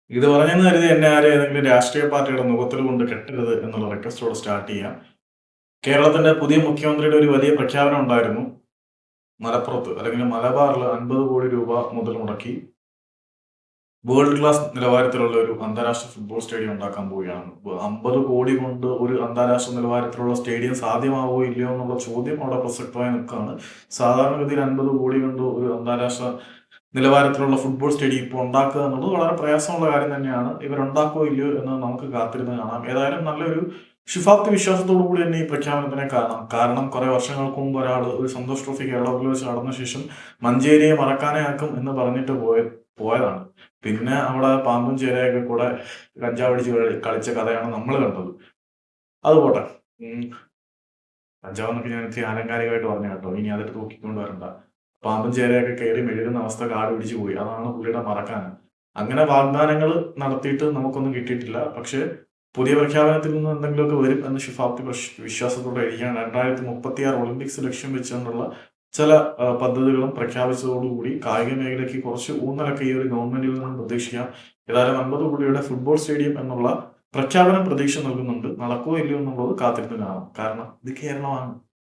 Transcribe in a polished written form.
ഇത് പറഞ്ഞെന്ന് കരുതി എന്നെ ആരും ഏതെങ്കിലും രാഷ്ട്രീയ പാർട്ടിയുടെ മുഖത്തിൽ കൊണ്ട് കെട്ടരുത് എന്നുള്ള റിക്വസ്റ്റോടെ സ്റ്റാർട്ട് ചെയ്യാം. കേരളത്തിന്റെ പുതിയ മുഖ്യമന്ത്രിയുടെ ഒരു വലിയ പ്രഖ്യാപനം ഉണ്ടായിരുന്നു. മലപ്പുറത്ത് അല്ലെങ്കിൽ മലബാറിൽ 50 കോടി രൂപ മുതൽ മുടക്കി വേൾഡ് ക്ലാസ് നിലവാരത്തിലുള്ള ഒരു അന്താരാഷ്ട്ര ഫുട്ബോൾ സ്റ്റേഡിയം ഉണ്ടാക്കാൻ പോവുകയാണ്. 50 കോടി കൊണ്ട് ഒരു അന്താരാഷ്ട്ര നിലവാരത്തിലുള്ള സ്റ്റേഡിയം സാധ്യമാവോ ഇല്ലയോ എന്നുള്ള ചോദ്യം അവിടെ പ്രസക്തമായി നിൽക്കുകയാണ്. സാധാരണഗതിയിൽ 50 കോടി കൊണ്ട് ഒരു അന്താരാഷ്ട്ര നിലവാരത്തിലുള്ള ഫുട്ബോൾ സ്റ്റേഡിയം ഇപ്പോൾ ഉണ്ടാക്കുക എന്നുള്ളത് വളരെ പ്രയാസമുള്ള കാര്യം തന്നെയാണ്. ഇവരുണ്ടാക്കുമോ ഇല്ലയോ എന്ന് നമുക്ക് കാത്തിരുന്ന് കാണാം. ഏതായാലും നല്ലൊരു ശുഭാപ്തി വിശ്വാസത്തോടു കൂടി തന്നെ ഈ പ്രഖ്യാപനത്തിനെ കാണാം. കാരണം കുറെ വർഷങ്ങൾക്ക് മുമ്പ് ഒരാൾ ഒരു സന്തോഷ് ട്രോഫി കേരളത്തിൽ വെച്ച് നടന്ന ശേഷം മഞ്ചേരിയെ മറക്കാനേ ആക്കും എന്ന് പറഞ്ഞിട്ട് പോയതാണ്. പിന്നെ അവിടെ പാമ്പും ചേരയൊക്കെ കൂടെ കഞ്ചാവടിച്ച് കളിച്ച കഥയാണ് നമ്മൾ കണ്ടത്. അത് പോട്ടെ. കഞ്ചാവെന്നൊക്കെ ഞാൻ ഇത്തിരി ആലങ്കാരികമായിട്ട് പറഞ്ഞു കേട്ടോ. ഇനി അതെടുത്ത് തൂക്കിക്കൊണ്ട് വരണ്ട. പാമ്പും ചേരയൊക്കെ കയറി മെഴുകുന്ന അവസ്ഥ കാട് പിടിച്ചു പോയി. അതാണ് പുള്ളിയുടെ മറക്കാൻ. അങ്ങനെ വാഗ്ദാനങ്ങൾ നടത്തിയിട്ട് നമുക്കൊന്നും കിട്ടിയിട്ടില്ല. പക്ഷേ പുതിയ പ്രഖ്യാപനത്തിൽ നിന്ന് എന്തെങ്കിലുമൊക്കെ വരും എന്ന് ശുഭാപ്തി വിശ്വാസത്തോടെ ഇരിക്കുകയാണ്. 2036 ഒളിമ്പിക്സ് ലക്ഷ്യം വെച്ചുകൊണ്ടുള്ള ചില പദ്ധതികളും പ്രഖ്യാപിച്ചതോടുകൂടി കായിക മേഖലയ്ക്ക് കുറച്ച് ഊന്നലൊക്കെ ഈ ഒരു ഗവൺമെന്റിൽ നിന്നും പ്രതീക്ഷിക്കാം. ഏതായാലും 50 കോടിയുടെ ഫുട്ബോൾ സ്റ്റേഡിയം എന്നുള്ള പ്രഖ്യാപനം പ്രതീക്ഷ നൽകുന്നുണ്ട്. നടക്കുമോ ഇല്ലയോ എന്നുള്ളത് കാത്തിരുന്ന് കാണാം. കാരണം ഇത് കേരളമാണ്.